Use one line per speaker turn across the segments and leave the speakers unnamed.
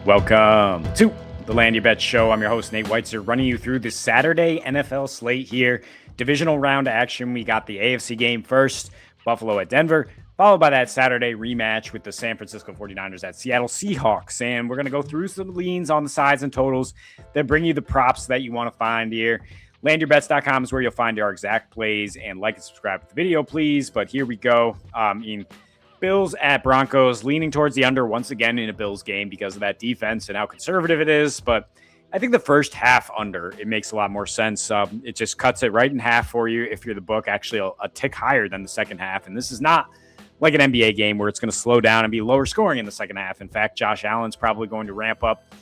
Welcome to the Land Your Bet Show. I'm your host, Nate Weitzer, running you through this Saturday NFL slate here. Divisional round action. We got the AFC game first, Buffalo at Denver, followed by that Saturday rematch with the San Francisco 49ers at Seattle Seahawks. And we're going to go through some leans on the sides and totals, then bring you the props that you want to find here. LandYourBets.com is where you'll find our exact plays, and like and subscribe to the video, please. But here we go. Bills at Broncos, leaning towards the under once again in a Bills game because of that defense and how conservative it is. But I think the first half under, it makes a lot more sense. It just cuts it right in half for you if you're the book, actually a tick higher than the second half. And this is not like an NBA game where it's going to slow down and be lower scoring in the second half. In fact, Josh Allen's probably going to ramp up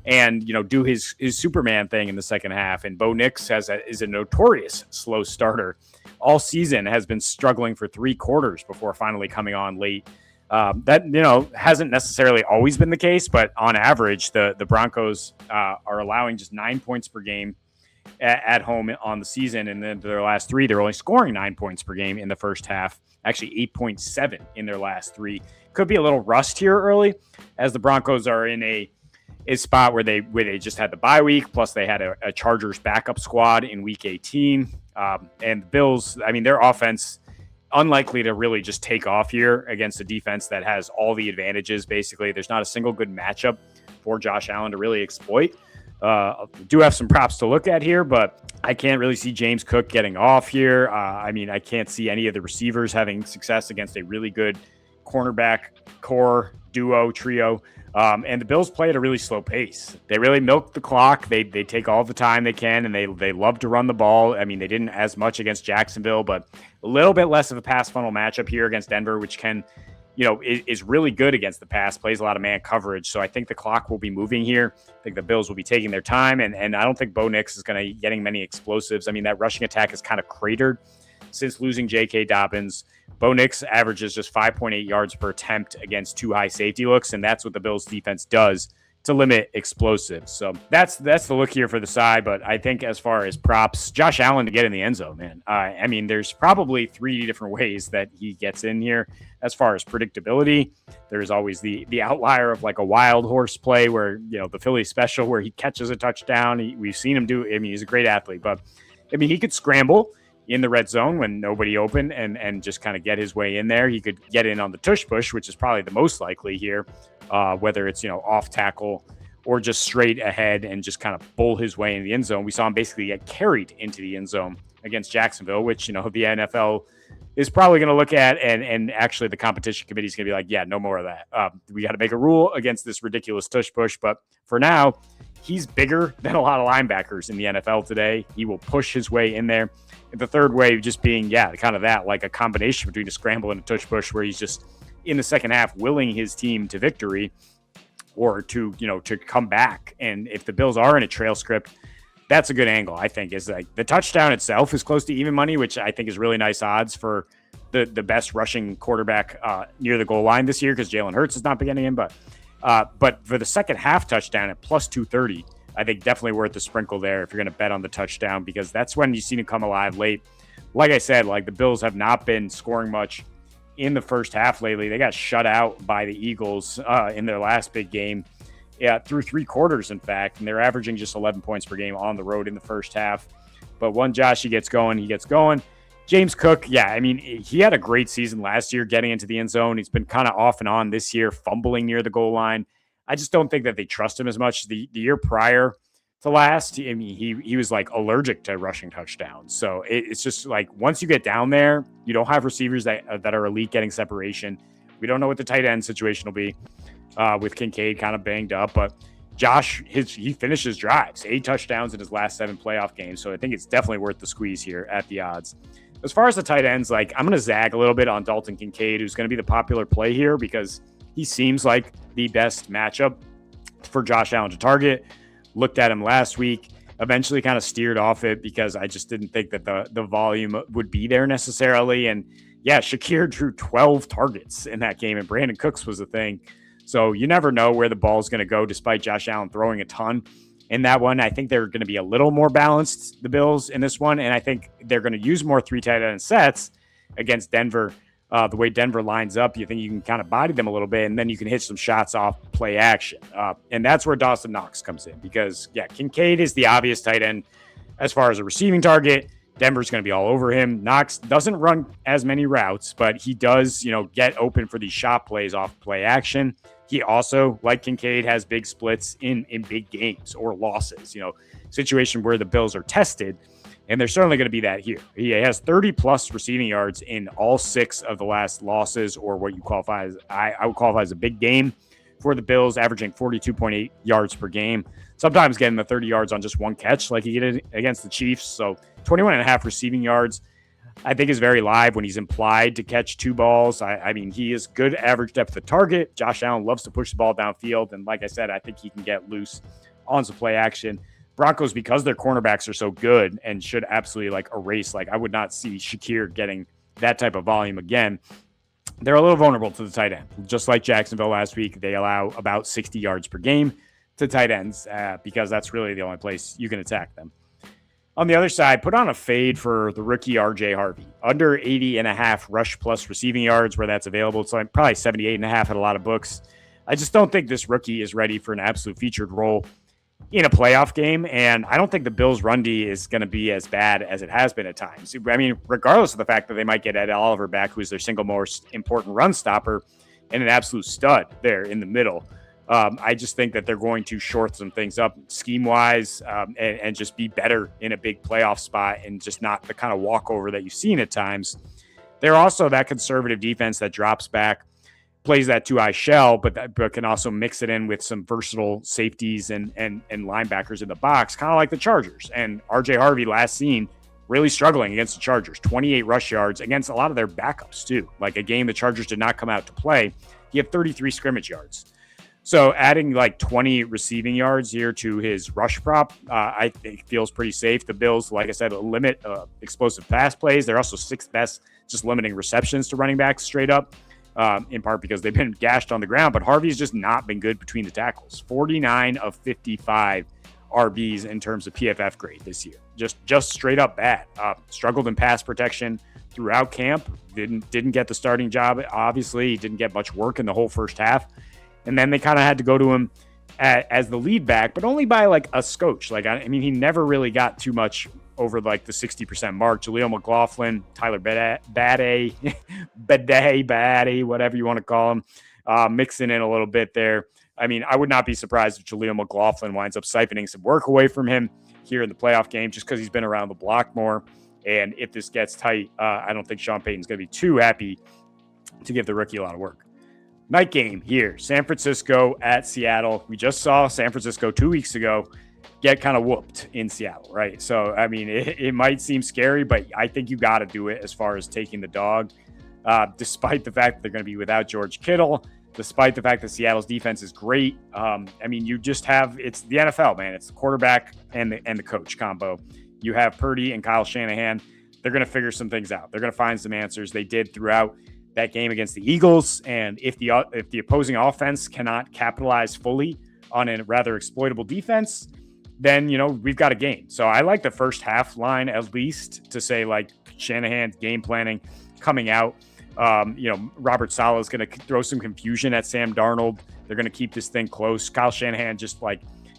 and do his Superman thing in the second half. And Bo Nix is a notorious slow starter. All season has been struggling for 3 quarters before finally coming on late. That hasn't necessarily always been the case, but on average, the Broncos are allowing just 9 points per game at home on the season, and then their last 3, they're only scoring 9 points per game in the first half. Actually, 8.7 in their last 3. Could be a little rust here early, as the Broncos are in a spot where they just had the bye week, plus they had a Chargers backup squad in week 18. And the Bills, their offense, unlikely to really just take off here against a defense that has all the advantages. Basically, there's not a single good matchup for Josh Allen to really exploit. Do have some props to look at here, but I can't really see James Cook getting off here. I can't see any of the receivers having success against a really good cornerback core trio. And the Bills play at a really slow pace. They really milk the clock. They take all the time they can, and they love to run the ball. They didn't as much against Jacksonville, but a little bit less of a pass funnel matchup here against Denver, which can, is really good against the pass, plays a lot of man coverage. So I think the clock will be moving here. I think the Bills will be taking their time, and I don't think Bo Nix is going to be getting many explosives. That rushing attack is kind of cratered since losing J.K. Dobbins. Bo Nix averages just 5.8 yards per attempt against 2 high safety looks, and that's what the Bills defense does to limit explosives. So that's the look here for the side, but I think as far as props, Josh Allen to get in the end zone, man. There's probably 3 different ways that he gets in here. As far as predictability, there's always the outlier of like a wild horse play where, the Philly special where he catches a touchdown. We've seen him do, he's a great athlete, but he could scramble in the red zone when nobody open and just kind of get his way in there. He could get in on the tush push, which is probably the most likely here, whether it's, off tackle or just straight ahead and just kind of bull his way in the end zone. We saw him basically get carried into the end zone against Jacksonville, which, the NFL is probably going to look at. And actually the competition committee is going to be like, yeah, no more of that. We got to make a rule against this ridiculous tush push. But for now, he's bigger than a lot of linebackers in the NFL today. He will push his way in there. And the third way just being, kind of that, like a combination between a scramble and a tush push where he's just in the second half willing his team to victory or to come back. And if the Bills are in a trail script, that's a good angle, I think. Is like the touchdown itself is close to even money, which I think is really nice odds for the best rushing quarterback near the goal line this year because Jalen Hurts has not been getting in. But for the second half touchdown at plus 230, I think definitely worth the sprinkle there if you're going to bet on the touchdown because that's when you've seen it come alive late. Like I said, the Bills have not been scoring much in the first half lately. They got shut out by the Eagles in their last big game through 3 quarters, in fact, and they're averaging just 11 points per game on the road in the first half. But when Joshy gets going, he gets going. James Cook, he had a great season last year getting into the end zone. He's been kind of off and on this year, fumbling near the goal line. I just don't think that they trust him as much. The year prior to last, he was like allergic to rushing touchdowns. So it's just like once you get down there, you don't have receivers that are elite getting separation. We don't know what the tight end situation will be with Kincaid kind of banged up. But Josh, he finishes drives, 8 touchdowns in his last 7 playoff games. So I think it's definitely worth the squeeze here at the odds. As far as the tight ends, I'm going to zag a little bit on Dalton Kincaid, who's going to be the popular play here because he seems like the best matchup for Josh Allen to target. Looked at him last week, eventually kind of steered off it because I just didn't think that the volume would be there necessarily. And Shakir drew 12 targets in that game, and Brandon Cooks was the thing. So you never know where the ball is going to go despite Josh Allen throwing a ton. In that one, I think they're going to be a little more balanced, the Bills, in this one. And I think they're going to use more 3 tight end sets against Denver The way Denver lines up, you think you can kind of body them a little bit, and then you can hit some shots off play action. And that's where Dawson Knox comes in because, Kincaid is the obvious tight end as far as a receiving target. Denver's going to be all over him. Knox doesn't run as many routes, but he does, get open for these shot plays off play action. He also, like Kincaid, has big splits in big games or losses, situation where the Bills are tested. And there's certainly going to be that here. He has 30-plus receiving yards in all 6 of the last losses, or what you qualify as, I would qualify as a big game for the Bills, averaging 42.8 yards per game. Sometimes getting the 30 yards on just one catch like he did against the Chiefs. So 21.5 receiving yards, I think, is very live when he's implied to catch 2 balls. I mean, he is good average depth of target. Josh Allen loves to push the ball downfield. And like I said, I think he can get loose on some play action. Broncos, because their cornerbacks are so good and should absolutely erase, I would not see Shakir getting that type of volume again. They're a little vulnerable to the tight end. Just like Jacksonville last week, they allow about 60 yards per game to tight ends because that's really the only place you can attack them. On the other side, put on a fade for the rookie RJ Harvey. Under 80.5 rush plus receiving yards where that's available. It's probably 78.5 at a lot of books. I just don't think this rookie is ready for an absolute featured role in a playoff game, and I don't think the Bills' run D is going to be as bad as it has been at times. I mean, regardless of the fact that they might get Ed Oliver back, who's their single most important run stopper and an absolute stud there in the middle. I just think that they're going to short some things up scheme-wise and just be better in a big playoff spot and just not the kind of walkover that you've seen at times. They're also that conservative defense that drops back, plays that 2-eye shell, but can also mix it in with some versatile safeties and linebackers in the box, kind of like the Chargers. And RJ Harvey, last seen, really struggling against the Chargers. 28 rush yards against a lot of their backups, too. Like a game the Chargers did not come out to play. He had 33 scrimmage yards. So adding 20 receiving yards here to his rush prop, I think feels pretty safe. The Bills, like I said, limit explosive pass plays. They're also 6th best, just limiting receptions to running backs straight up. In part because they've been gashed on the ground, but Harvey's just not been good between the tackles. 49 of 55 RBs in terms of PFF grade this year. Just straight up bad. Struggled in pass protection throughout camp. Didn't get the starting job. Obviously, he didn't get much work in the whole first half. And then they kind of had to go to him as the lead back, but only by a scotch. He never really got too much over the 60% mark. Jaleel McLaughlin, Tyler Bade, whatever you want to call him, mixing in a little bit there. I would not be surprised if Jaleel McLaughlin winds up siphoning some work away from him here in the playoff game just because he's been around the block more. And if this gets tight, I don't think Sean Payton's going to be too happy to give the rookie a lot of work. Night game here, San Francisco at Seattle. We just saw San Francisco 2 weeks ago get kind of whooped in Seattle, right? So, it might seem scary, but I think you got to do it as far as taking the dog, despite the fact that they're going to be without George Kittle, despite the fact that Seattle's defense is great. You just have, it's the NFL, man. It's the quarterback and the coach combo. You have Purdy and Kyle Shanahan. They're going to figure some things out. They're going to find some answers. They did throughout that game against the Eagles. And if the opposing offense cannot capitalize fully on a rather exploitable defense, then, we've got a game. So I like the first half line at least to say Shanahan's game planning coming out. Robert Saleh is going to throw some confusion at Sam Darnold. They're going to keep this thing close. Kyle Shanahan just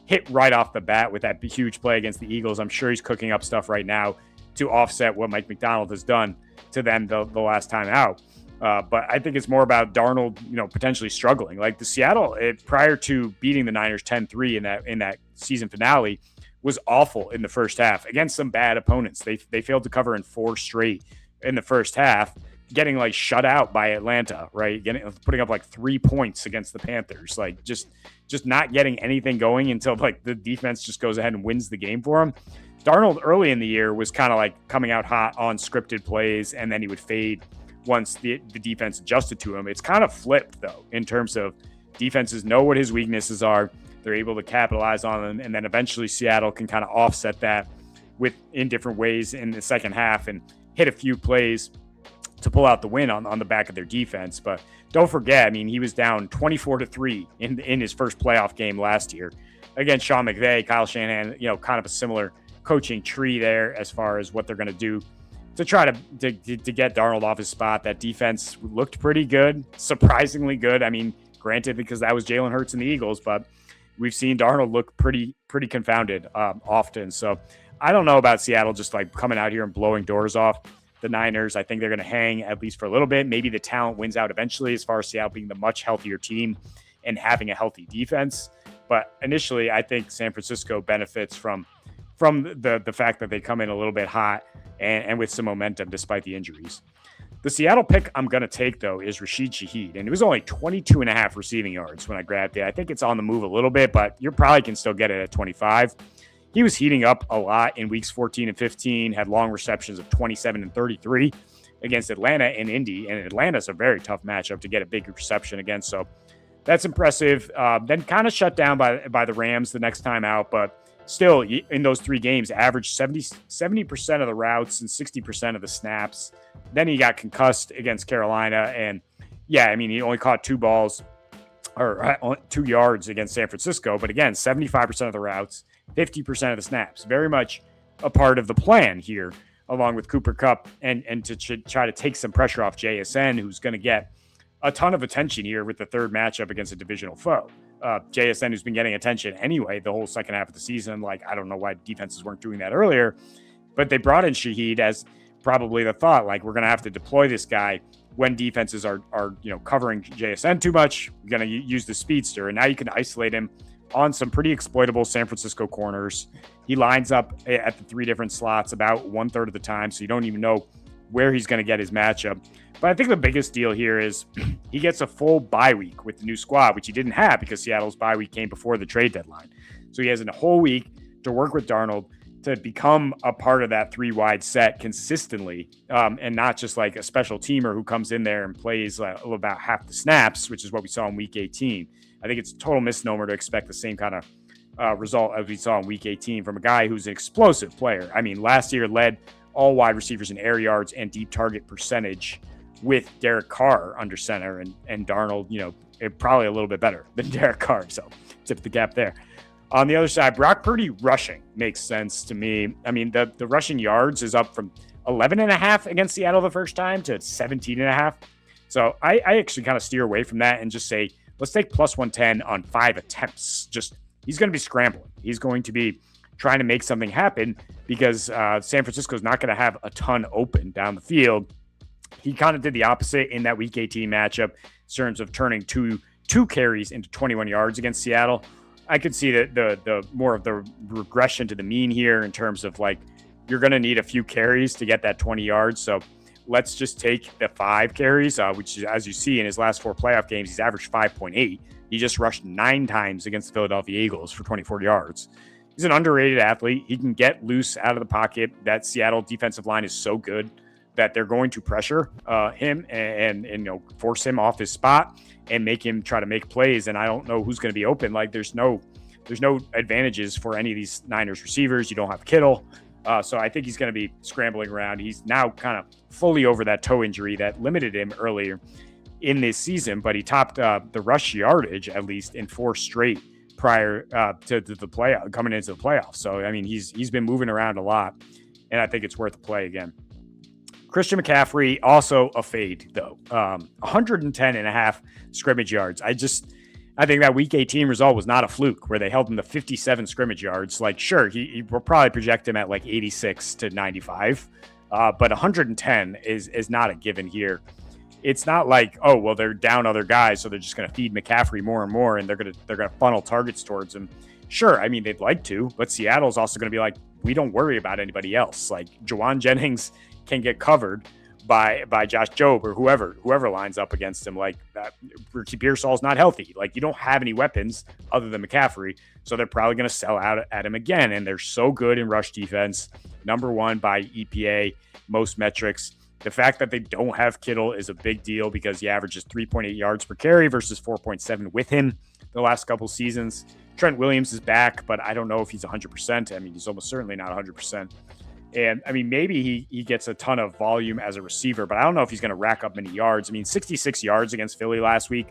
hit right off the bat with that huge play against the Eagles. I'm sure he's cooking up stuff right now to offset what Mike McDonald has done to them the last time out. But I think it's more about Darnold, potentially struggling. The Seattle, prior to beating the Niners 10-3 in that season finale, was awful in the first half against some bad opponents. They failed to cover in 4 straight in the first half, getting shut out by Atlanta, right? Putting up 3 points against the Panthers, just not getting anything going until the defense just goes ahead and wins the game for them. Darnold early in the year was kind of coming out hot on scripted plays, and then he would fade once the defense adjusted to him. It's kind of flipped, though, in terms of defenses know what his weaknesses are. They're able to capitalize on them, and then eventually Seattle can kind of offset that in different ways in the second half and hit a few plays to pull out the win on the back of their defense. But don't forget, he was down 24-3 in his first playoff game last year against Sean McVay, Kyle Shanahan, kind of a similar coaching tree there as far as what they're going to do to try to get Darnold off his spot. That defense looked pretty good, surprisingly good. I mean, granted, because that was Jalen Hurts and the Eagles, but we've seen Darnold look pretty confounded often. So I don't know about Seattle just like coming out here and blowing doors off the Niners. I think they're going to hang at least for a little bit. Maybe the talent wins out eventually, as far as Seattle being the much healthier team and having a healthy defense. But initially, I think San Francisco benefits from the fact that they come in a little bit hot and with some momentum despite the injuries. The Seattle pick I'm going to take, though, is Rashid Shaheed. And it was only 22 and a half receiving yards when I grabbed it. I think it's on the move a little bit, but you probably can still get it at 25. He was heating up a lot in weeks 14 and 15, had long receptions of 27 and 33 against Atlanta and Indy. And Atlanta's a very tough matchup to get a big reception against. So that's impressive. Then kind of shut down by the Rams the next time out, but still in those 3 games, averaged 70% of the routes and 60% of the snaps. Then he got concussed against Carolina. And yeah, I mean, he only caught 2 balls or 2 yards against San Francisco. But again, 75% of the routes, 50% of the snaps, very much a part of the plan here, along with Cooper Kupp and to try to take some pressure off JSN, who's going to get a ton of attention here with the third matchup against a divisional foe. JSN, who's been getting attention anyway the whole second half of the season. Like, I don't know why defenses weren't doing that earlier, but they brought in Shaheed as probably the thought, like, we're going to have to deploy this guy when defenses are covering JSN too much. We're going to use the speedster, and now you can isolate him on some pretty exploitable San Francisco corners. He lines up at the 3 different slots about 1/3 of the time, so you don't even know where he's going to get his matchup. But I think the biggest deal here is he gets a full bye week with the new squad, which he didn't have because Seattle's bye week came before the trade deadline. So he has a whole week to work with Darnold to become a part of that 3-wide set consistently, and not just like a special teamer who comes in there and plays about half the snaps, which is what we saw in week 18. I think it's a total misnomer to expect the same kind of result as we saw in week 18 from a guy who's an explosive player. I mean, last year led all wide receivers in air yards and deep target percentage with Derek Carr under center, and Darnold, probably a little bit better than Derek Carr. So tip the cap there. On the other side, Brock Purdy rushing makes sense to me. I mean, the rushing yards is up from 11.5 against Seattle the first time to 17.5. So I actually kind of steer away from that and just say, let's take plus 110 on 5 attempts. He's going to be scrambling. He's going to be trying to make something happen because San Francisco is not going to have a ton open down the field. He kind of did the opposite in that week 18 matchup in terms of turning two carries into 21 yards against Seattle. I could see the more of the regression to the mean here in terms of like, you're going to need a few carries to get that 20 yards. So let's just take the 5 carries, which is, as you see in his last 4 playoff games, he's averaged 5.8. He just rushed 9 times against the Philadelphia Eagles for 24 yards. He's an underrated athlete. He can get loose out of the pocket. That Seattle defensive line is so good that they're going to pressure him and force him off his spot and make him try to make plays. And I don't know who's going to be open. Like, there's no advantages for any of these Niners receivers. You don't have Kittle. So I think he's going to be scrambling around. He's now kind of fully over that toe injury that limited him earlier in this season, but he topped the rush yardage at least in 4 straight prior to the playoff, coming into the playoffs. So, I mean, he's been moving around a lot, and I think it's worth a play again. Christian McCaffrey, also a fade, though. 110.5 scrimmage yards. I think that week 18 result was not a fluke where they held him to 57 scrimmage yards. Like, sure, he will probably project him at like 86 to 95, but 110 is not a given here. It's not like, oh, well, they're down other guys, so they're just going to feed McCaffrey more and more, and they're going to funnel targets towards him. Sure, I mean, they'd like to, but Seattle's also going to be like, we don't worry about anybody else. Like, Juwan Jennings can get covered by Josh Jobe or whoever lines up against him. Like, Ricky Pearsall's not healthy. Like, you don't have any weapons other than McCaffrey, so they're probably going to sell out at him again. And they're so good in rush defense, number 1 by EPA, most metrics. The fact that they don't have Kittle is a big deal because he averages 3.8 yards per carry versus 4.7 with him the last couple seasons. Trent Williams is back, but I don't know if he's 100%. I mean, he's almost certainly not 100%. And I mean, maybe he gets a ton of volume as a receiver, but I don't know if he's going to rack up many yards. I mean, 66 yards against Philly last week.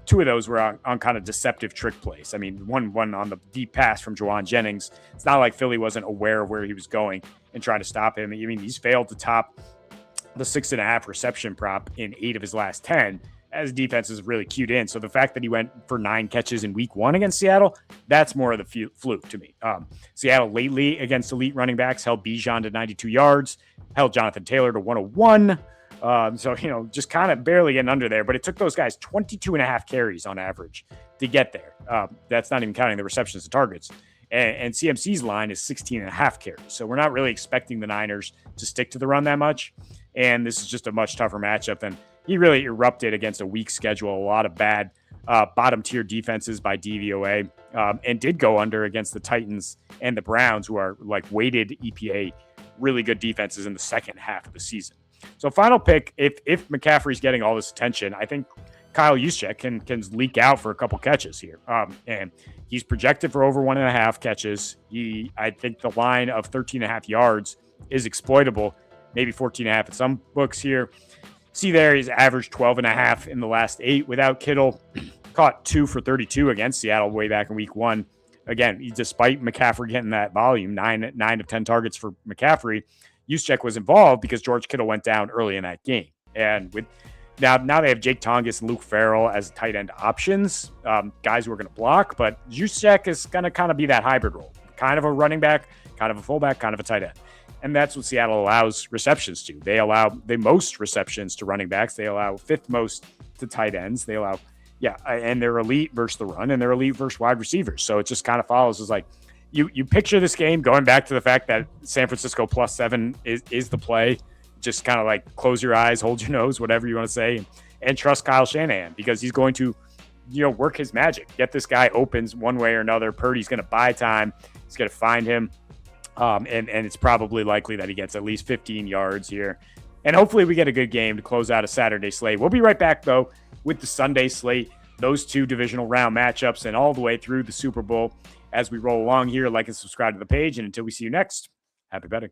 Two of those were on kind of deceptive trick plays. I mean, one on the deep pass from Juwan Jennings. It's not like Philly wasn't aware of where he was going and trying to stop him. I mean, he's failed to top the 6.5 reception prop in 8 of his last 10 as defense is really cued in. So the fact that he went for 9 catches in week 1 against Seattle, that's more of the fluke to me. Seattle lately against elite running backs held Bijan to 92 yards, held Jonathan Taylor to 101. So, just kind of barely getting under there, but it took those guys 22 and a half carries on average to get there. That's not even counting the receptions to targets. And CMC's line is 16 and a half carries. So we're not really expecting the Niners to stick to the run that much. And this is just a much tougher matchup. And he really erupted against a weak schedule, a lot of bad bottom tier defenses by DVOA, and did go under against the Titans and the Browns, who are like weighted EPA, really good defenses in the second half of the season. So final pick, if McCaffrey's getting all this attention, I think Kyle Juszczyk can leak out for a couple catches here. And he's projected for over 1.5 catches. I think the line of 13.5 yards is exploitable, maybe 14.5 at some books here. See there, he's averaged 12.5 in the last 8 without Kittle. Caught 2 for 32 against Seattle way back in week 1. Again, despite McCaffrey getting that volume, 9 of 10 targets for McCaffrey, Juszczyk was involved because George Kittle went down early in that game. And with now they have Jake Tonges and Luke Farrell as tight end options, guys who are going to block, but Juszczyk is going to kind of be that hybrid role, kind of a running back, kind of a fullback, kind of a tight end. And that's what Seattle allows receptions to. They allow the most receptions to running backs. They allow 5th most to tight ends. They allow, and they're elite versus the run, and they're elite versus wide receivers. So it just kind of follows as like, You picture this game going back to the fact that San Francisco +7 is the play. Just kind of like close your eyes, hold your nose, whatever you want to say, and trust Kyle Shanahan because he's going to, work his magic. Get this guy opens one way or another. Purdy's going to buy time. He's going to find him, and it's probably likely that he gets at least 15 yards here. And hopefully we get a good game to close out a Saturday slate. We'll be right back, though, with the Sunday slate, those 2 divisional round matchups, and all the way through the Super Bowl. As we roll along here, like and subscribe to the page. And until we see you next, happy betting.